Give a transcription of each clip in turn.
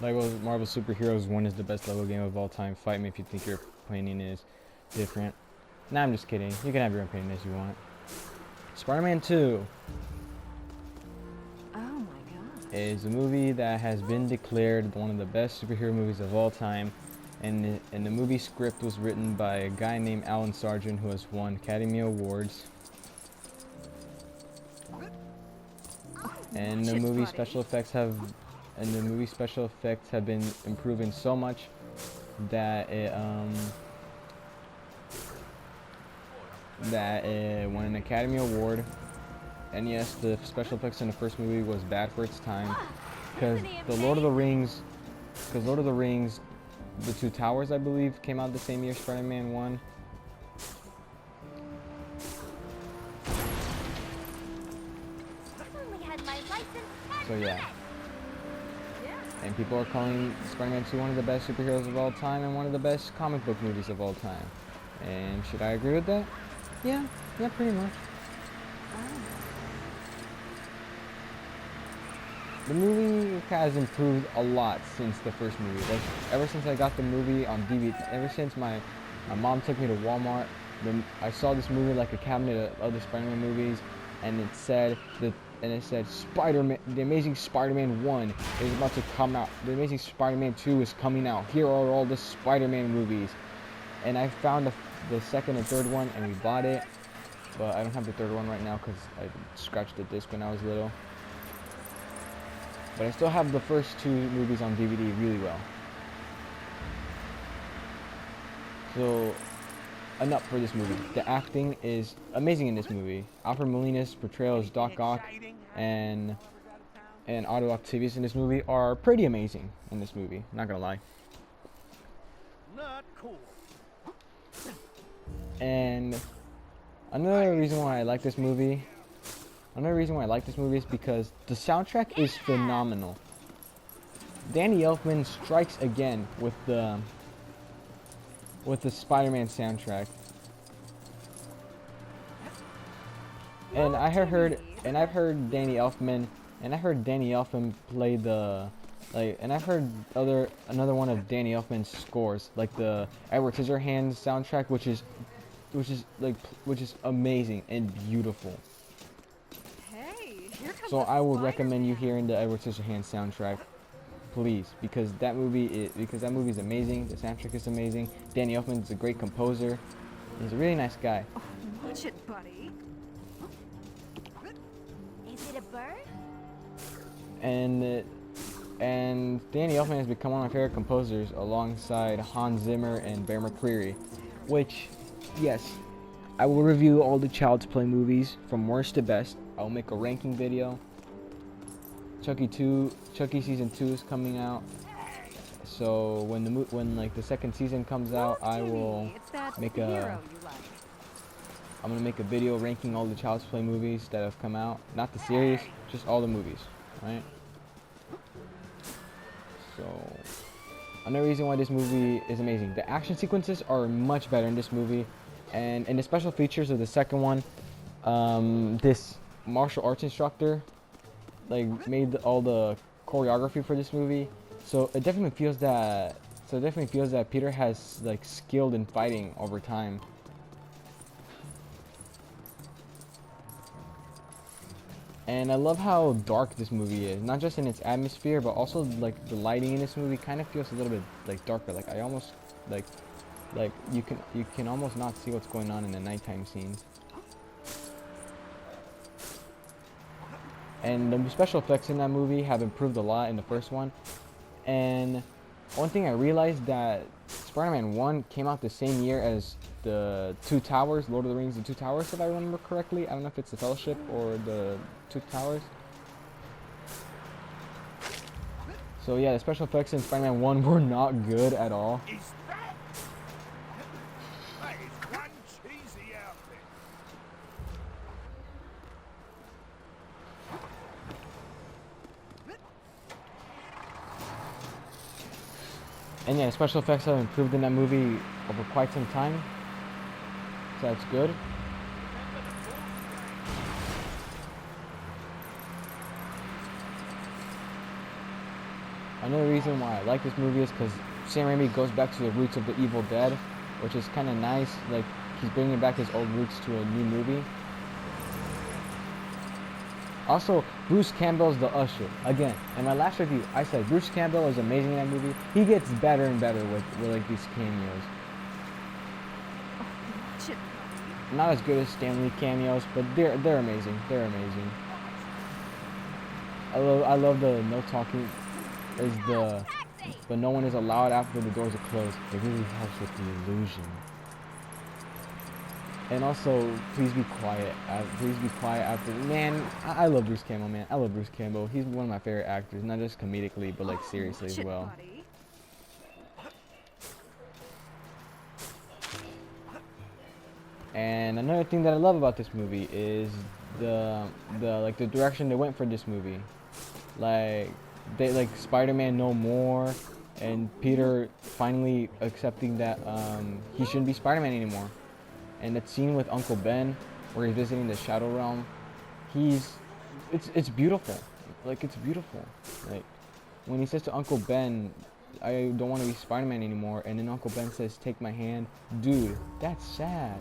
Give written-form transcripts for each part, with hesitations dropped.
Lego Marvel Superheroes 1 is the best Lego game of all time. Fight me if you think your opinion is different. Nah, I'm just kidding. You can have your opinion as you want. Spider-Man 2 Oh my god. is a movie that has been declared one of the best superhero movies of all time. And the movie script was written by a guy named Alan Sargent, who has won Academy Awards. And the movie special effects have been improving so much that it won an Academy Award. And yes, the special effects in the first movie was bad for its time, because Lord of the Rings, The Two Towers, I believe, came out the same year Spider-Man 1. So yeah. And people are calling Spider-Man 2 one of the best superheroes of all time and one of the best comic book movies of all time. And should I agree with that? Yeah, pretty much. The movie has improved a lot since the first movie. Like, ever since I got the movie on DVD, ever since my mom took me to Walmart, I saw this movie, like a cabinet of other Spider-Man movies, and it said Spider-Man, The Amazing Spider-Man 1 is about to come out. The Amazing Spider-Man 2 is coming out. Here are all the Spider-Man movies. And I found the second and third one, and we bought it. But I don't have the third one right now because I scratched the disc when I was little. But I still have the first two movies on DVD really well. So, enough for this movie. The acting is amazing in this movie. Alfred Molina's portrayal as Doc Ock and Otto Octavius in this movie are pretty amazing in this movie. Not gonna lie. Not cool. And another reason why I like this movie is because the soundtrack is phenomenal. Danny Elfman strikes again with the Spider-Man soundtrack. And I've heard Danny Elfman play another one of Danny Elfman's scores, like the Edward Scissorhands soundtrack, which is amazing and beautiful. So I would recommend you hearing the Edward Scissorhands soundtrack, please, because that movie is amazing. The soundtrack is amazing. Danny Elfman is a great composer. He's a really nice guy. Oh, watch it, buddy. Is it a bird? And Danny Elfman has become one of my favorite composers, alongside Hans Zimmer and Bear McCreary. Which, yes, I will review all the Child's Play movies from worst to best. I'll make a ranking video. Chucky season 2 is coming out. So when the second season comes out, I will make I'm gonna make a video ranking all the Child's Play movies that have come out. Not the series, just all the movies, right? So another reason why this movie is amazing. The action sequences are much better in this movie, and in the special features of the second one, this martial arts instructor made all the choreography for this movie. So it definitely feels that Peter has skilled in fighting over time. And I love how dark this movie is, not just in its atmosphere, but also the lighting in this movie kind of feels a little bit darker. I almost you can almost not see what's going on in the nighttime scenes. And the special effects in that movie have improved a lot in the first one. And one thing I realized, that Spider-Man 1 came out the same year as the Two Towers, Lord of the Rings, The Two Towers, if I remember correctly. I don't know if it's the Fellowship or the Two Towers. So yeah, the special effects in Spider-Man 1 were not good at all. That is one cheesy outfit. And yeah, special effects have improved in that movie over quite some time. So that's good. Another reason why I like this movie is because Sam Raimi goes back to the roots of the Evil Dead, which is kind of nice. Like, he's bringing back his old roots to a new movie. Also, Bruce Campbell's the Usher. Again, in my last review, I said Bruce Campbell is amazing in that movie. He gets better and better with like these cameos. Watch it, buddy. Not as good as Stan Lee cameos, but they're amazing. They're amazing. I love the no talking is the but no one is allowed after the doors are closed. It really helps with the illusion. And also, please be quiet. Please be quiet after. Man, I love Bruce Campbell, man. I love Bruce Campbell. He's one of my favorite actors, not just comedically, but like seriously Watch as it, well. buddy. And another thing that I love about this movie is the direction they went for this movie. Like Spider-Man No More, and Peter finally accepting that he shouldn't be Spider-Man anymore. And that scene with Uncle Ben where he's visiting the Shadow Realm, it's beautiful. Like, it's beautiful. Like, when he says to Uncle Ben, I don't want to be Spider-Man anymore, and then Uncle Ben says, take my hand. Dude, that's sad.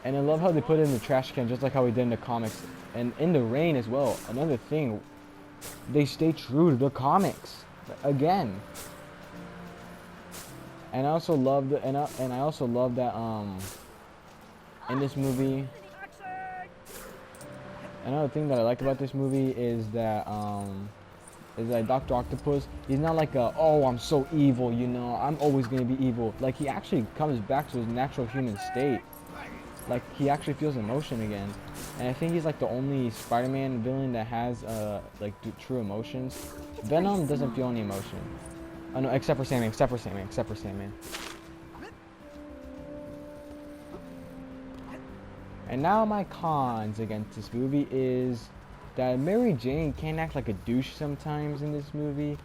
And I love how they put it in the trash can, just like how we did in the comics. And in the rain as well. Another thing, they stay true to the comics. Again. And I also love and I also love that in this movie. Another thing that I like about this movie is that Dr. Octopus, he's not like oh, I'm so evil, you know, I'm always gonna be evil. Like, he actually comes back to his natural human state. Like, he actually feels emotion again. And I think he's like the only Spider-Man villain that has like true emotions. Venom doesn't feel any emotion. Oh no, except for Sandman. And now my cons against this movie is that Mary Jane can act like a douche sometimes in this movie.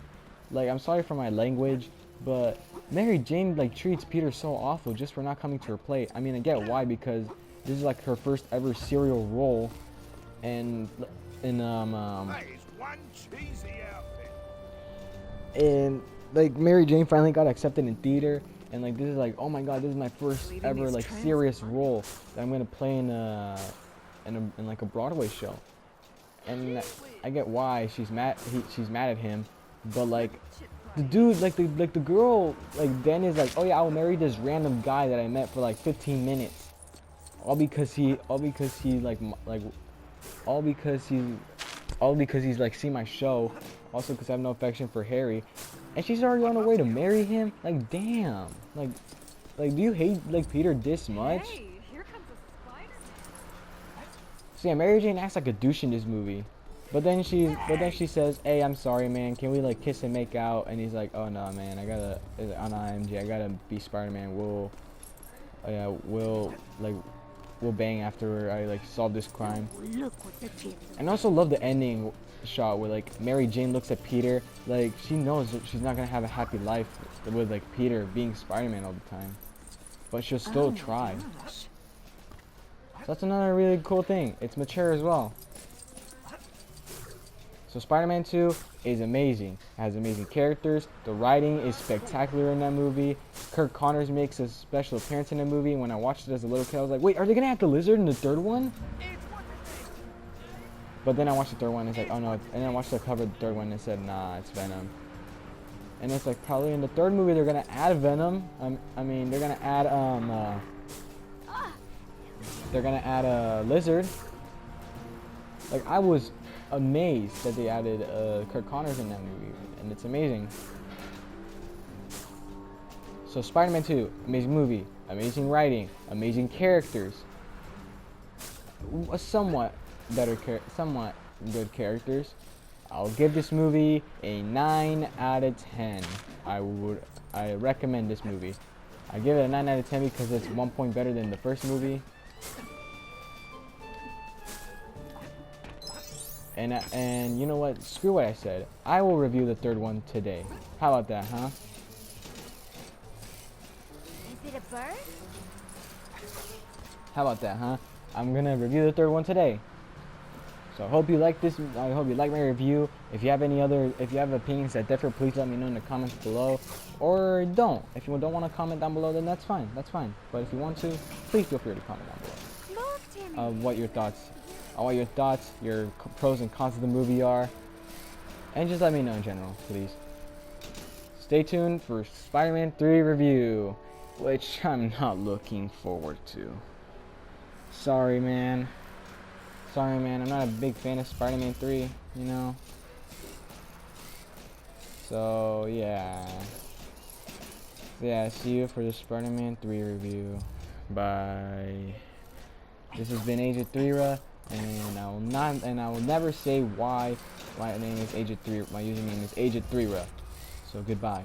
Like, I'm sorry for my language, but Mary Jane like treats Peter so awful just for not coming to her plate. I mean, I get why, because this is like her first ever serial role, and That is one cheesy outfit. and like Mary Jane finally got accepted in theater, and like this is like, oh my god, this is my first ever like serious role that I'm gonna play in like a Broadway show. And I get why she's mad at him, but like the dude, like the girl, like then is like, oh yeah, I'll marry this random guy that I met for like 15 minutes, all because he's like seen my show, also because I have no affection for Harry, and she's already on her way to marry him. Like, damn, like do you hate like Peter this much? Hey, here comes a Spider-Man. So yeah, Mary Jane acts like a douche in this movie. But then she says, hey, I'm sorry, man, can we like kiss and make out? And he's like, oh no, man, I gotta, on IMG, I gotta be Spider-Man. We'll bang after I like solve this crime. Look what the kid. And I also love the ending shot where like Mary Jane looks at Peter, like she knows that she's not gonna have a happy life with like Peter being Spider-Man all the time, but she'll still try. So that's another really cool thing. It's mature as well. So Spider-Man 2 is amazing. It has amazing characters. The writing is spectacular in that movie. Kirk Connors makes a special appearance in the movie. And when I watched it as a little kid, I was like, wait, are they gonna have the Lizard in the third one? But then I watched the third one and it's like, oh no. And then I watched the cover of the third one and it said, nah, it's Venom. And it's like, probably in the third movie they're gonna add Venom. I mean, they're gonna add a Lizard. Like, I was amazed that they added Kirk Connors in that movie, and it's amazing. So Spider-Man 2, amazing movie, amazing writing, amazing characters, somewhat good characters. I'll give this movie a 9 out of 10. I recommend this movie. I give it a 9 out of 10 because it's 1 point better than the first movie. And you know what? Screw what I said. I will review the third one today. How about that, huh? Is it a bird? How about that, huh? I'm gonna review the third one today. So I hope you like this. I hope you like my review. If you have opinions that differ, please let me know in the comments below, or don't. If you don't want to comment down below, then that's fine. That's fine. But if you want to, please feel free to comment down below. Look, Timmy. What your thoughts, your pros and cons of the movie are, and just let me know in general, please. Stay tuned for Spider-Man 3 review, which I'm not looking forward to. Sorry, man. I'm not a big fan of Spider-Man 3, you know. So, yeah. See you for the Spider-Man 3 review. Bye. This has been Agent 3ra, and I will never say why my name is Agent 3. My username is Agent 3ra. So, goodbye.